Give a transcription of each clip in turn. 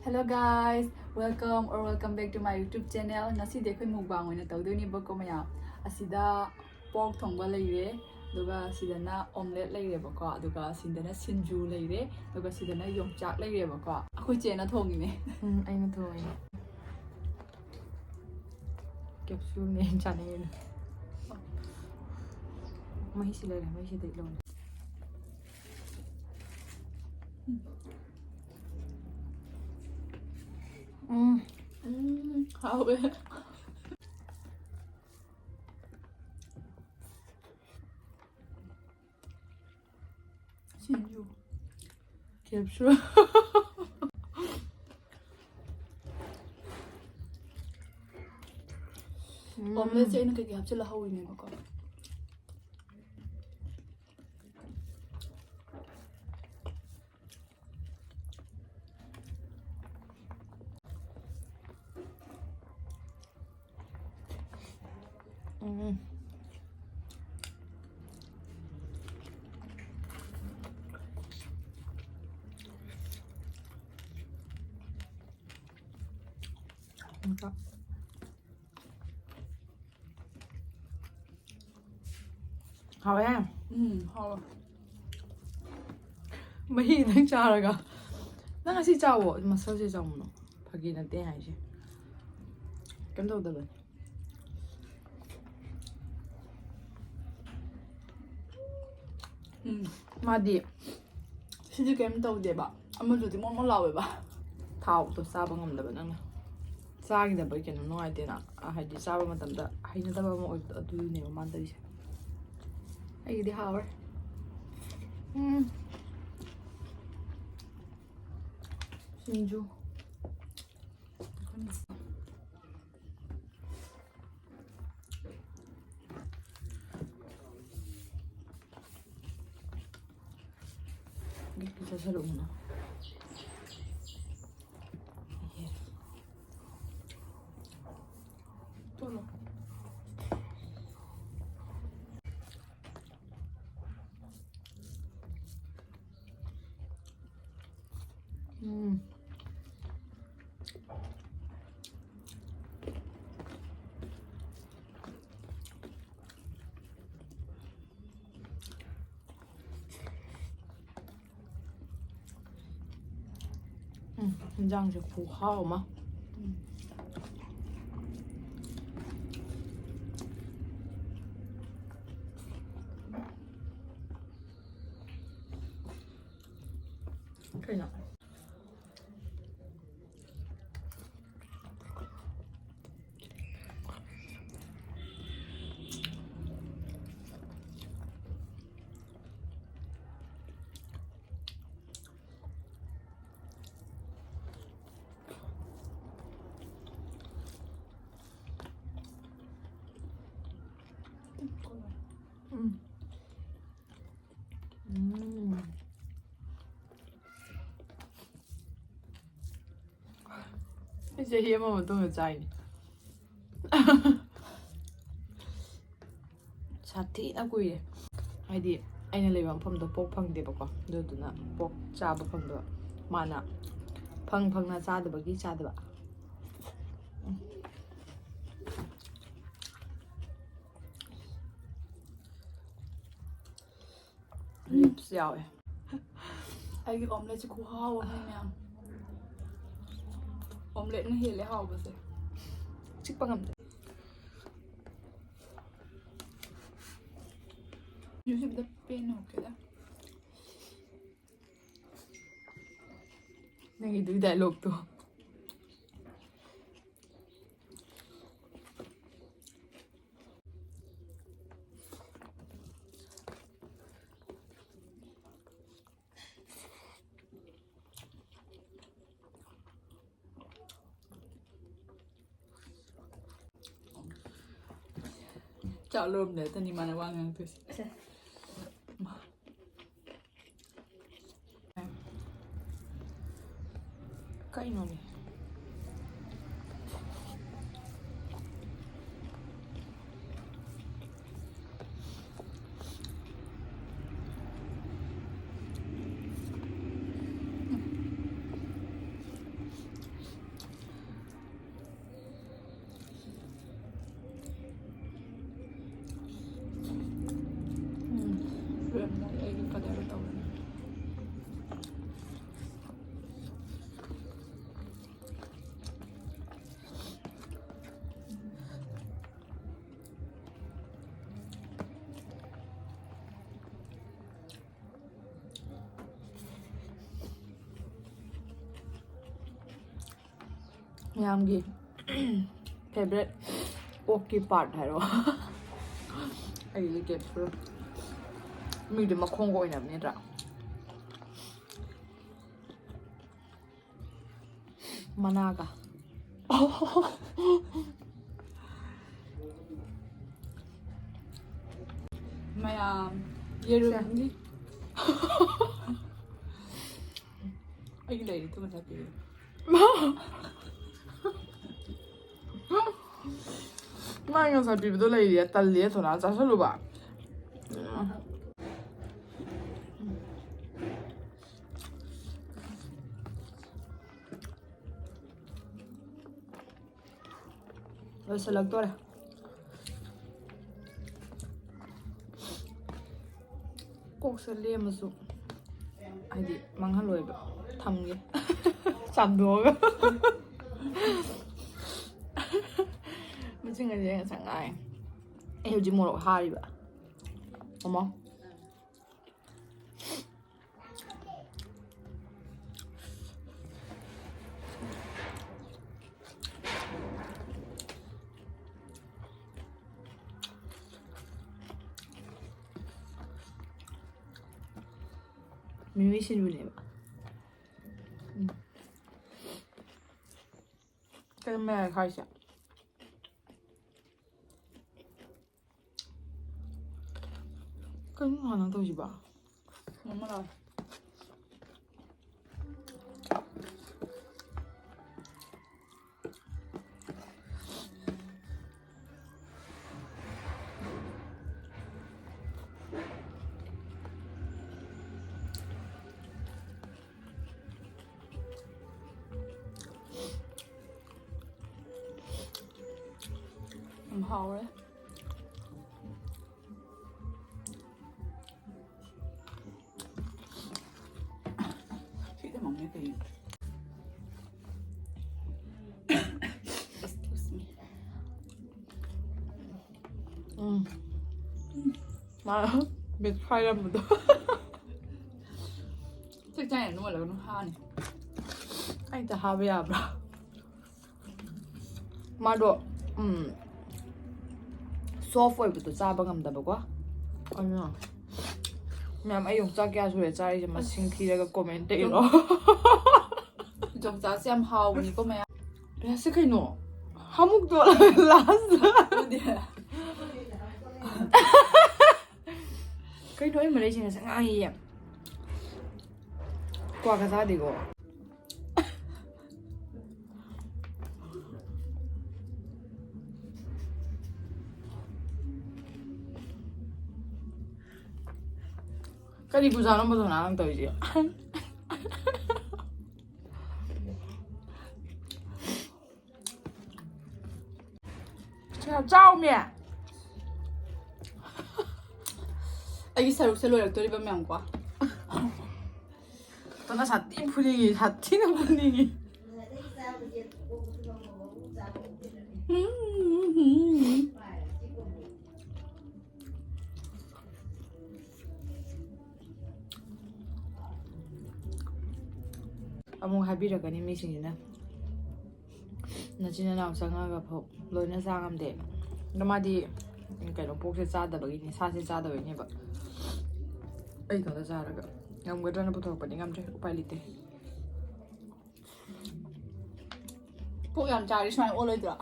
Hello guys, welcome back to my YouTube channel. Ngasi de khoi mukbang oina tawdoni bako maya. Asida pork thongba leire, duga sidana omelette leire bako, duga sidana sinju leire, duga sidana yongchak leire bako. Akhoi chena thongine. Aina thoi. Capsule ne chane. Mahi silai mahi dei lo. How it? Sinju. Capsule. Omelette chena ke hap chela hawine bako. Mantap. Hào em. How? Mahi nang charaga. Nang asi chawo masal se chawo. Phagi na te hai je. Kam do da ba. Madi Sinju kem tawde ba. Ama jodi mon lawe ba. thao to saba ngam da ba nang. Sagi da ba kenu no ai te na. A hai di saba matam da hai na da ba mo adu ne ma man da ise. Ai di hawer. Sinju. Kita selalu mana? Tolo. Hình dạng thì khổ hao mà. Cái nào? I제 hiếm mà tôi ở dày. Sathi na kui de. Haidi aina leba mpham do pok phang de ba ko. Do du na pok cha ba phang do. Mana phang na cha de ba gi cha de ba. Lips yaw e. Ai omelette ku hawa mai mya. Omelette na hele hawa ba se. Chik pa ngam de. YouTube da pen ho ke da. Nangi du dialogue to. Chào lơm để tani mana wang yang tu. Cái nó này. ꯃꯌꯥꯝꯒꯤ favourite ꯑꯣꯛꯀꯤ part ꯍꯥꯏꯔꯣ ꯑꯩꯒꯤ capsule ꯃꯤꯗꯤ ꯃꯈꯣꯡꯒ ꯑꯣꯏꯅꯕꯅꯤ ꯅꯠꯇ꯭ꯔꯥ ꯃꯅꯥꯒ ꯃꯌꯥꯝ ꯌꯦꯔꯨꯝꯒꯤ ꯑꯩꯒꯤ ꯂꯩꯔꯤ ꯇꯨ ꯃꯆꯥ ꯄꯤꯔꯤ ꯃꯥꯏ ꯉꯁꯥꯏ ꯄꯤꯕꯗꯣ ꯂꯩꯔꯤꯌꯦ ꯇꯜꯂꯤꯌꯦ ꯊꯣꯅꯥ ꯆꯥꯁꯜꯂꯨꯕ ꯂꯣꯏꯁꯤꯜꯂꯛꯇꯣꯔꯦ ꯀꯣꯛꯁꯦ ꯂꯦꯝꯃꯁꯨ ꯍꯥꯏꯗꯤ ꯃꯥꯡꯍꯜꯂꯣꯏꯕ ꯊꯝꯒꯦ ꯆꯥꯝꯊꯣꯛꯑꯒ ꯃꯁꯤꯡ ꯑꯁꯦ ꯉꯁꯥꯏ ꯉꯥꯏ ꯑꯩ ꯍꯧꯖꯤꯛ ꯃꯣꯔꯣꯛ ꯍꯥꯔꯤꯕ ꯑꯃ ꯃꯤꯃꯤ ꯁꯤꯟꯕꯅꯦꯕ ꯀꯩꯅꯣ ꯃꯌꯥꯏ ꯈꯥꯏꯁꯦ ꯀꯩꯅꯣ ꯍꯥꯟꯅ ꯇꯧꯁꯤꯕ ꯃꯃꯥ ꯂꯥꯛꯑꯦ ꯌꯥꯝ ꯍꯥꯎꯔꯦ ꯁꯤꯗ ꯃꯝꯃꯦ ꯀꯩꯅꯣ Excuse me. ꯃꯥ ꯃꯤꯠ ꯐꯥꯏꯔꯝꯕꯗꯣ ꯆꯥꯛ ꯆꯥꯏꯅ ꯅꯣꯜꯂꯒ ꯑꯗꯨꯝ ꯍꯥꯅꯤ ꯑꯩꯇ ꯍꯥꯕ ꯌꯥꯕ꯭ꯔꯥ ꯃꯥꯗꯣ ꯁꯣꯐ ꯑꯣꯏꯕꯗꯣ ꯆꯥꯕ ꯉꯝꯗꯕꯀꯣ ꯑꯗꯨꯅ ꯃꯌꯥꯝ ꯑꯩ ꯌꯣꯡꯆꯥꯛ ꯀꯌꯥ ꯁꯨꯔꯦ ꯆꯥꯔꯤꯁꯦ ꯃꯁꯤꯡ ꯊꯤꯔꯒ ꯀꯣꯃꯦꯟ ꯇꯩꯔꯣ ꯌꯣꯡꯆꯥꯛꯁꯦ ꯌꯥꯝ ꯍꯥꯎꯕꯅꯤꯀꯣ ꯃꯌꯥꯝ ꯁꯤ ꯀꯩꯅꯣ ꯍꯥꯃꯨꯛꯇꯣ ꯂꯥꯁꯇ ꯀꯩꯅꯣ ꯑꯩ ꯃꯔꯩꯁꯦ ꯉꯁꯥꯏ ꯉꯥꯡꯉꯤꯌꯦ ꯀ꯭ꯋꯥꯒ ꯆꯥꯗꯦꯀꯣ ꯀꯔꯤ ꯄꯨꯖꯥꯅꯣ ꯃꯗꯣꯅ ꯅꯪ ꯇꯧꯔꯤꯁꯦ ꯆꯥꯎꯃꯦ ꯑꯩꯒꯤ ꯁꯔꯨꯛꯁꯦ ꯂꯣꯏꯔꯛꯇꯣꯔꯤꯕ ꯃꯌꯥꯝꯀꯣ ꯇꯣꯅ 사ꯊꯤ ꯐꯨꯅꯤꯡꯉꯤ 사ꯊꯤꯅ ꯐꯨꯅꯤꯡꯉꯤ ꯑꯃꯨꯛ ꯍꯥꯏꯕꯤꯔꯛꯀꯅꯤ ꯃꯤꯁꯤꯡꯁꯤꯅ ꯅꯆꯤꯟ ꯅꯅꯥꯎ ꯆꯪꯉꯒ ꯐꯥꯎ ꯂꯣꯏꯅ ꯆꯥ ꯉꯝꯗꯦ ꯑꯗꯣ ꯃꯥꯗꯤ ꯀꯩꯅꯣ ꯄꯣꯛꯁꯦ ꯆꯥꯗꯕꯒꯤꯅꯦ ꯁꯥꯁꯦ ꯆꯥꯗꯕꯒꯤꯅꯦꯕ ꯑꯩ ꯈꯛꯇ ꯆꯥꯔꯒ ꯉꯝꯒꯗ꯭ꯔꯅ ꯄꯨꯊꯣꯔꯛꯄꯗꯤ ꯉꯝꯗ꯭ꯔꯦ ꯎꯄꯥꯏ ꯂꯩꯇꯦ ꯄꯨꯛ ꯌꯥꯝ ꯆꯥꯔꯤ ꯁꯨꯃꯥꯏꯅ ꯑꯣꯜꯂꯣꯏꯗ꯭ꯔꯣ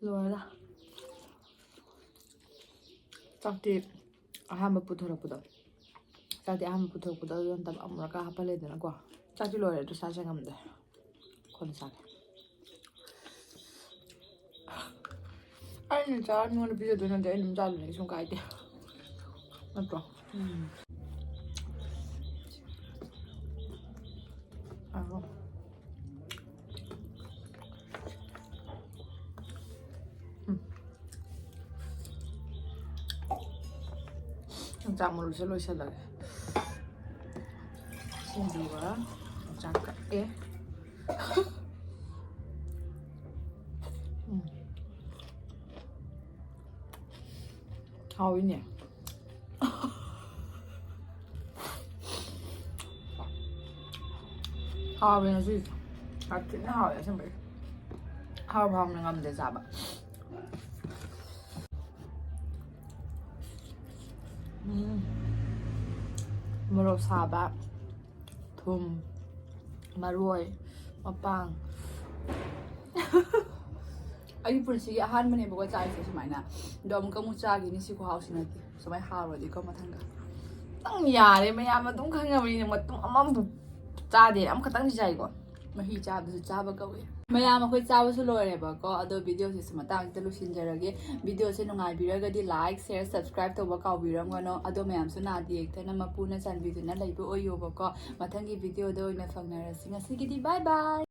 ꯂꯣꯏꯔꯦ ꯆꯥꯛꯇꯤ ꯑꯍꯥꯟꯕ ꯄꯨꯊꯣꯔꯛꯄꯗꯣ ꯑꯗꯨ ꯅꯠꯇꯕ ꯑꯃꯨꯔꯛꯀ ꯍꯥꯞꯄꯜꯂꯦꯗꯅꯀꯣ ꯆꯥꯛꯇꯤ ꯂꯣꯏꯔꯦ ꯑꯗꯨ ꯆꯥꯁꯦ ꯉꯝꯗꯦ ꯀꯣꯟꯅ ꯆꯥꯒꯦ ꯑꯩꯅ ꯆꯥꯔ ꯃꯤꯉꯣꯟꯗ ꯄꯤꯖꯗꯣꯏ ꯅꯠꯇꯦ ꯑꯩ ꯑꯗꯨꯝ ꯆꯥꯗꯣꯏꯅꯦ ꯀꯩꯁꯨꯝ ꯀꯥꯏꯗꯦ ꯅꯠꯇ꯭ꯔꯣ ꯑꯣ ꯌꯣꯡꯆꯥꯛ ꯃꯔꯨꯁꯦ ꯂꯣꯏꯁꯤꯜꯂꯒꯦ ꯁꯤꯡꯖꯨꯒ ꯌꯣꯡꯆꯥꯛ ꯀꯛꯑꯦ ꯍꯥꯎꯏꯅꯦ ꯍꯥꯎꯋꯦ ꯉꯁꯤ ꯊꯤꯅ ꯍꯥꯎꯋꯦ ꯑꯁꯦꯡꯕꯩ ꯍꯥꯎꯅ ꯉꯝꯗꯦ ꯆꯥꯕ ꯃꯣꯔꯣꯛ ꯁꯥꯕ ꯊꯨꯝ ꯃꯔꯣꯏ ꯃꯄꯥꯡ ꯑꯩꯒꯤ ꯄꯨꯟꯁꯤꯒꯤ ꯑꯍꯥꯟꯕꯅꯦꯕꯀꯣ ꯆꯥꯔꯤꯁꯦ ꯁꯨꯃꯥꯏꯅ ꯑꯗꯣ ꯑꯃꯨꯛ ꯆꯥꯈꯤꯅꯤ ꯁꯤ ꯈꯨꯍꯥꯎꯁꯤ ꯅꯠꯇꯦ ꯁꯨꯃꯥꯏꯅ ꯍꯥꯎꯔꯗꯤꯀꯣ ꯃꯊꯪꯗ ꯈꯤꯇꯪ ꯌꯥꯔꯦ ꯃꯌꯥꯝ ꯑꯗꯨꯝ ꯈꯪꯉꯕꯅꯤꯅ ꯃꯇꯨꯡ ꯑꯃꯐꯥꯎ ꯆꯥꯗꯦ ꯑꯃꯈꯛꯇꯪꯗꯤ ꯆꯥꯏꯀꯣ ꯃꯍꯤ ꯆꯥꯕꯗꯁꯨ ꯆꯥꯕ ꯀꯧꯏ ꯃꯌꯥꯝ ꯑꯩꯈꯣꯏ ꯆꯥꯕꯁꯨ ꯂꯣꯏꯔꯦꯕꯀꯣ ꯑꯗꯣ ꯚꯤꯗꯤꯑꯣꯁꯤꯁꯨ ꯃꯇꯥꯡꯁꯤꯗ ꯂꯣꯏꯁꯤꯟꯖꯔꯒꯦ ꯚꯤꯗꯤꯑꯣꯁꯦ ꯅꯨꯡꯉꯥꯏꯕꯤꯔꯒꯗꯤ ꯂꯥꯏꯛ ꯁꯦꯌꯔ ꯁꯕꯁꯀ꯭ꯔꯥꯏꯕ ꯇꯧꯕ ꯀꯥꯎꯕꯤꯔꯝꯒꯅꯣ ꯑꯗꯣ ꯃꯌꯥꯝꯁꯨ ꯅꯥꯗ ꯌꯦꯛꯇꯅ ꯃꯄꯨꯅ ꯆꯥꯟꯕꯤꯗꯨꯅ ꯂꯩꯕ ꯑꯣꯏꯌꯣꯕꯀꯣ ꯃꯊꯪꯒꯤ ꯚꯤꯗꯤꯑꯣꯗ ꯑꯣꯏꯅ ꯐꯪꯅꯔꯁꯤ ꯉꯁꯤꯒꯤꯗꯤ ꯕꯥꯏ ꯕꯥꯏ